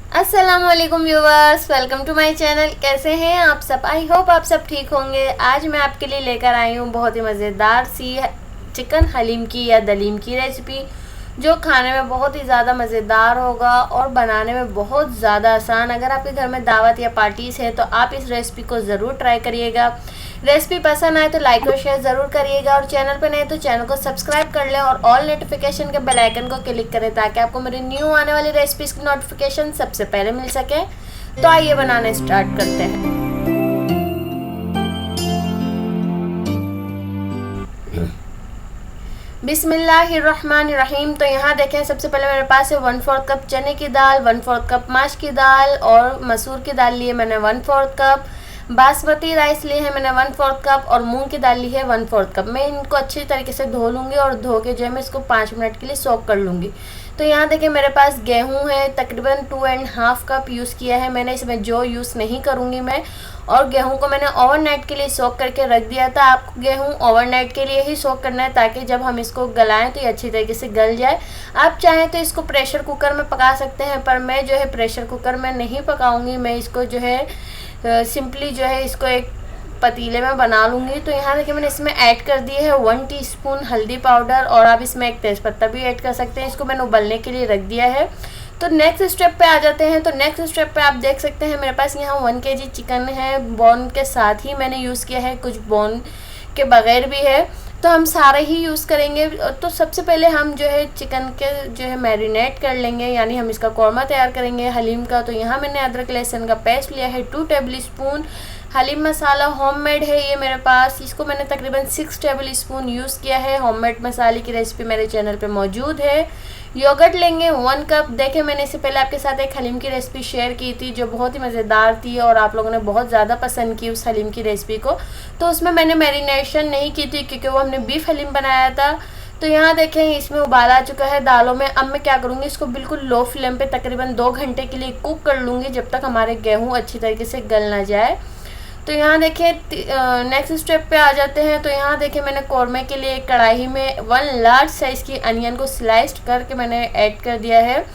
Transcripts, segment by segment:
अस्सलाम वालेकुम viewers, welcome to my channel. कैसे हैं आप सब? आई होप आप सब ठीक होंगे। आज मैं आपके लिए लेकर आई हूँ बहुत ही मज़ेदार सी चिकन हलीम की या दलीम की रेसिपी, जो खाने में बहुत ही ज़्यादा मज़ेदार होगा और बनाने में बहुत ज़्यादा आसान। अगर आपके घर में दावत या पार्टीज़ है तो आप इस रेसिपी को ज़रूर ट्राई करिएगा। रेसिपी पसंद आए तो लाइक और शेयर ज़रूर करिएगा, और चैनल पर नए तो चैनल को सब्सक्राइब कर लें और ऑल नोटिफिकेशन के बेल आइकन को क्लिक करें ताकि आपको मेरी न्यू आने वाली रेसिपीज़ की नोटिफिकेशन सबसे पहले मिल सके। तो आइए बनाना स्टार्ट करते हैं। बिस्मिल्लाहिर्रहमानिर्रहीम। तो यहाँ देखें, सबसे पहले मेरे पास है 1/4 कप चने की दाल, 1/4 कप माश की दाल, और मसूर की दाल लिए मैंने 1/4 कप, बासमती राइस लिए हैं मैंने 1/4 कप, और मूंग की दाल ली है 1/4 कप। मैं इनको अच्छी तरीके से धो लूँगी और धो के जो है मैं इसको 5 मिनट के लिए सोक कर लूँगी। तो यहाँ देखिए, मेरे पास गेहूं है, तकरीबन 2.5 कप यूज़ किया है मैंने। इसमें जो यूज़ नहीं करूँगी मैं। और गेहूं को मैंने ओवरनाइट के लिए सोक करके रख दिया था। आपको गेहूं ओवरनाइट के लिए ही सोक करना है ताकि जब हम इसको गलाएं तो ये अच्छी तरीके से गल जाए। आप चाहें तो इसको प्रेशर कुकर में पका सकते हैं, पर मैं जो है प्रेशर कुकर में नहीं पकाऊंगी। मैं इसको जो है सिंपली जो है इसको एक पतीले में बना लूँगी। तो यहाँ देखिए, मैंने इसमें ऐड कर दी है 1 टीस्पून हल्दी पाउडर, और आप इसमें एक तेज़पत्ता भी ऐड कर सकते हैं। इसको मैंने उबलने के लिए रख दिया है। तो नेक्स्ट स्टेप पे आ जाते हैं। तो नेक्स्ट स्टेप पे आप देख सकते हैं मेरे पास यहाँ 1 kg चिकन है। बोन के साथ ही मैंने यूज़ किया है, कुछ बोन के बगैर भी है, तो हम सारे ही यूज़ करेंगे। तो सबसे पहले हम जो है चिकन के जो है मैरिनेट कर लेंगे, यानी हम इसका कौरमा तैयार करेंगे हलीम का। तो यहाँ मैंने अदरक लहसुन का पेस्ट लिया है 2 टेबल स्पून। हलीम मसाला होममेड है ये मेरे पास, इसको मैंने तकरीबन 6 टेबल स्पून यूज़ किया है। होममेड मसाले की रेसिपी मेरे चैनल पे मौजूद है। योगर्ट लेंगे 1 कप। देखें, मैंने इससे पहले आपके साथ एक हलीम की रेसिपी शेयर की थी जो बहुत ही मज़ेदार थी और आप लोगों ने बहुत ज़्यादा पसंद की उस हलीम की रेसिपी को। तो उसमें मैंने मैरिनेशन नहीं की थी क्योंकि वो हमने बीफ हलीम बनाया था। तो यहाँ देखें, इसमें उबाल आ चुका है दालों में। अब मैं क्या करूँगी, इसको बिल्कुल लो फ्लेम पे तकरीबन 2 घंटे के लिए कुक कर लूँगी, जब तक हमारे गेहूँ अच्छी तरीके से गल ना जाए। तो यहाँ देखिए, नेक्स्ट स्टेप पे आ जाते हैं। तो यहाँ देखिए, मैंने कौरमे के लिए कढ़ाई में 1 लार्ज साइज़ की अनियन को स्लाइस्ड करके मैंने ऐड कर दिया है।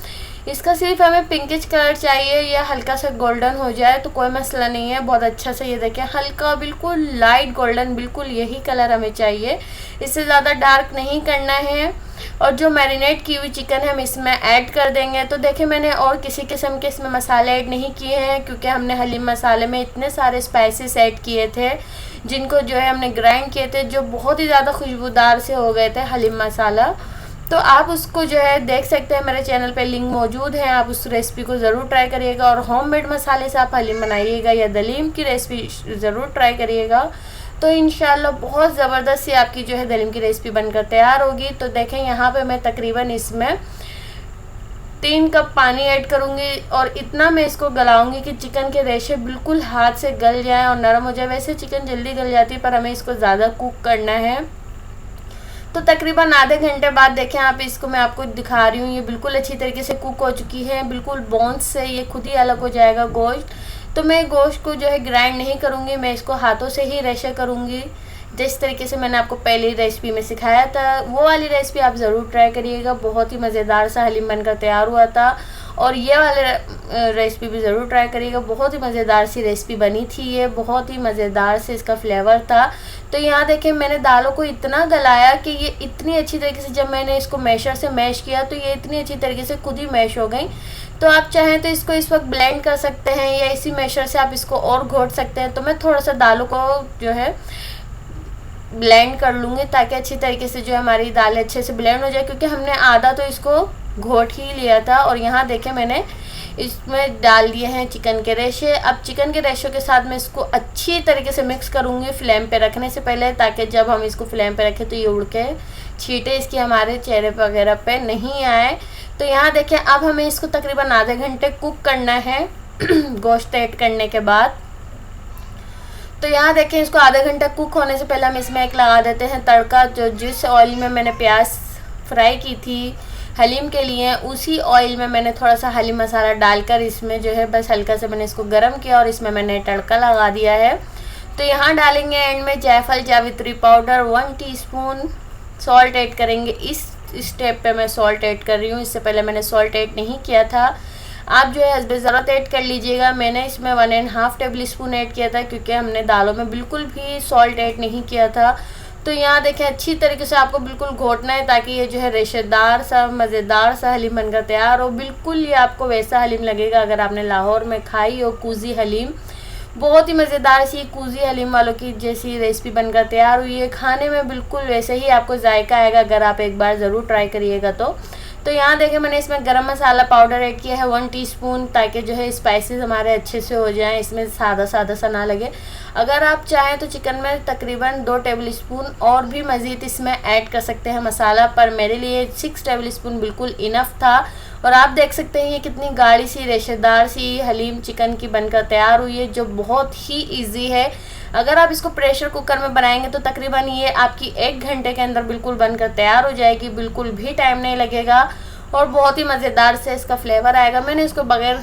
इसका सिर्फ हमें पिंकिश कलर चाहिए या हल्का सा गोल्डन हो जाए तो कोई मसला नहीं है। बहुत अच्छा से ये देखिए, हल्का बिल्कुल लाइट गोल्डन, बिल्कुल यही कलर हमें चाहिए, इससे ज़्यादा डार्क नहीं करना है। और जो मैरिनेट की हुई चिकन है हम इसमें ऐड कर देंगे। तो देखिए, मैंने और किसी किस्म के इसमें मसाले ऐड नहीं किए हैं क्योंकि हमने हलीम मसाले में इतने सारे स्पाइसेस ऐड किए थे जिनको जो है हमने ग्राइंड किए थे, जो बहुत ही ज़्यादा खुशबूदार से हो गए थे हलीम मसाला। तो आप उसको जो है देख सकते हैं, मेरे चैनल पे लिंक मौजूद है, आप उस रेसिपी को ज़रूर ट्राई करिएगा। और होममेड मसाले से आप हलीम बनाइएगा या दलीम की रेसिपी ज़रूर ट्राई करिएगा। तो इंशाल्लाह बहुत ज़बरदस्त सी आपकी जो है दलीम की रेसिपी बनकर तैयार होगी। तो देखें, यहाँ पे मैं तकरीबन इसमें 3 कप पानी ऐड करूँगी और इतना मैं इसको गलाऊंगी कि चिकन के रेशे बिल्कुल हाथ से गल जाएँ और नरम हो जाए। वैसे चिकन जल्दी गल जाती है पर हमें इसको ज़्यादा कुक करना है। तो तकरीबन आधे घंटे बाद देखें आप, इसको मैं आपको दिखा रही हूँ, ये बिल्कुल अच्छी तरीके से कुक हो चुकी है। बिल्कुल बोन्स से ये खुद ही अलग हो जाएगा गोश्त। तो मैं गोश्त को जो है ग्राइंड नहीं करूँगी, मैं इसको हाथों से ही रेशे करूँगी, जिस तरीके से मैंने आपको पहली रेसिपी में सिखाया था। वो वाली रेसिपी आप ज़रूर ट्राई करिएगा, बहुत ही मज़ेदार सा हलीम बनकर तैयार हुआ था। और ये वाले रेसिपी भी ज़रूर ट्राई करिएगा, बहुत ही मज़ेदार सी रेसिपी बनी थी ये, बहुत ही मज़ेदार से इसका फ्लेवर था। तो यहाँ देखिए, मैंने दालों को इतना गलाया कि ये इतनी अच्छी तरीके से, जब मैंने इसको मैशर से मैश किया तो ये इतनी अच्छी तरीके से खुद ही मैश हो गई। तो आप चाहें तो इसको इस वक्त ब्लेंड कर सकते हैं या इसी मैशर से आप इसको और घोट सकते हैं। तो मैं थोड़ा सा दालों को जो है ब्लेंड कर लूँगी ताकि अच्छी तरीके से जो हमारी दालें अच्छे से ब्लेंड हो जाए, क्योंकि हमने आधा तो इसको घोट ही लिया था। और यहाँ देखें, मैंने इसमें डाल दिए हैं चिकन के रेशे। अब चिकन के रेशों के साथ मैं इसको अच्छी तरीके से मिक्स करूँगी फ्लेम पे रखने से पहले, ताकि जब हम इसको फ्लेम पे रखें तो ये उड़ के छींटे इसकी हमारे चेहरे वगैरह पे नहीं आए। तो यहाँ देखें, अब हमें इसको तकरीबन आधे घंटे कुक करना है गोश्त ऐड करने के बाद। तो यहाँ देखें, इसको आधा घंटा कुक होने से पहले हम इसमें एक लगा देते हैं तड़का। जो जिस ऑयल में मैंने प्याज फ्राई की थी हलीम के लिए, उसी ऑयल में मैंने थोड़ा सा हलीम मसाला डालकर इसमें जो है बस हल्का से मैंने इसको गरम किया और इसमें मैंने तड़का लगा दिया है। तो यहाँ डालेंगे एंड में जायफल जावित्री पाउडर 1 टीस्पून, सॉल्ट ऐड करेंगे। इस स्टेप पे मैं सॉल्ट ऐड कर रही हूँ, इससे पहले मैंने सॉल्ट ऐड नहीं किया था। आप जो है हस्बे ज़रूरत ऐड कर लीजिएगा। मैंने इसमें 1.5 टेबल स्पून ऐड किया था, क्योंकि हमने दालों में बिल्कुल भी सॉल्ट ऐड नहीं किया था। तो यहाँ देखें अच्छी तरीके से आपको बिल्कुल घोटना है, ताकि ये जो है रेशेदार सा मज़ेदार सा हलीम बनकर तैयार हो। बिल्कुल ये आपको वैसा हलीम लगेगा अगर आपने लाहौर में खाई हो कूजी हलीम। बहुत ही मज़ेदार सी कूजी हलीम वालों की जैसी रेसिपी बनकर तैयार हुई है। खाने में बिल्कुल वैसे ही आपको जायका आएगा अगर आप एक बार ज़रूर ट्राई करिएगा तो यहाँ देखें मैंने इसमें गरम मसाला पाउडर ऐड किया है 1 टीस्पून, ताकि जो है स्पाइसेस हमारे अच्छे से हो जाएं, इसमें सादा सादा सा ना लगे। अगर आप चाहें तो चिकन में तकरीबन 2 टेबल स्पून और भी मज़ीद इसमें ऐड कर सकते हैं मसाला, पर मेरे लिए 6 टेबल स्पून बिल्कुल इनफ था। और आप देख सकते हैं ये कितनी गाढ़ी सी रेशेदार सी हलीम चिकन की बनकर तैयार हुई है, जो बहुत ही ईजी है। अगर आप इसको प्रेशर कुकर में बनाएंगे तो तकरीबन ये आपकी 1 घंटे के अंदर बिल्कुल बनकर तैयार हो जाएगी, बिल्कुल भी टाइम नहीं लगेगा और बहुत ही मज़ेदार से इसका फ्लेवर आएगा। मैंने इसको बगैर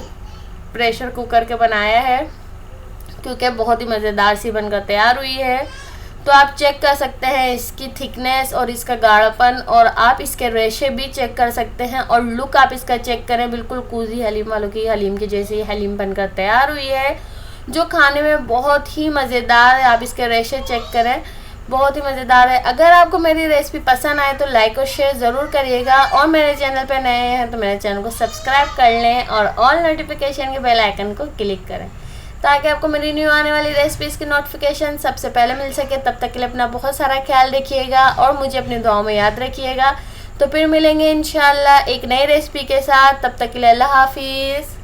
प्रेशर कुकर के बनाया है, क्योंकि बहुत ही मज़ेदार सी बनकर तैयार हुई है। तो आप चेक कर सकते हैं इसकी थिकनेस और इसका गाढ़ापन, और आप इसके रेशे भी चेक कर सकते हैं, और लुक आप इसका चेक करें, बिल्कुल कूजी हलीम वालों की हलीम की जैसी हलीम बनकर तैयार हुई है, जो खाने में बहुत ही मज़ेदार है। आप इसके रेशे चेक करें, बहुत ही मज़ेदार है। अगर आपको मेरी रेसिपी पसंद आए तो लाइक और शेयर ज़रूर करिएगा, और मेरे चैनल पर नए हैं तो मेरे चैनल को सब्सक्राइब कर लें और ऑल नोटिफिकेशन के बेल आइकन को क्लिक करें, ताकि आपको मेरी न्यू आने वाली रेसिपीज़ की नोटिफिकेशन सबसे पहले मिल सके। तब तक के लिए अपना बहुत सारा ख्याल रखिएगा और मुझे अपनी दुआओं में याद रखिएगा। तो फिर मिलेंगे इंशाल्लाह एक नई रेसिपी के साथ, तब तक के लिए अल्लाह हाफिज़।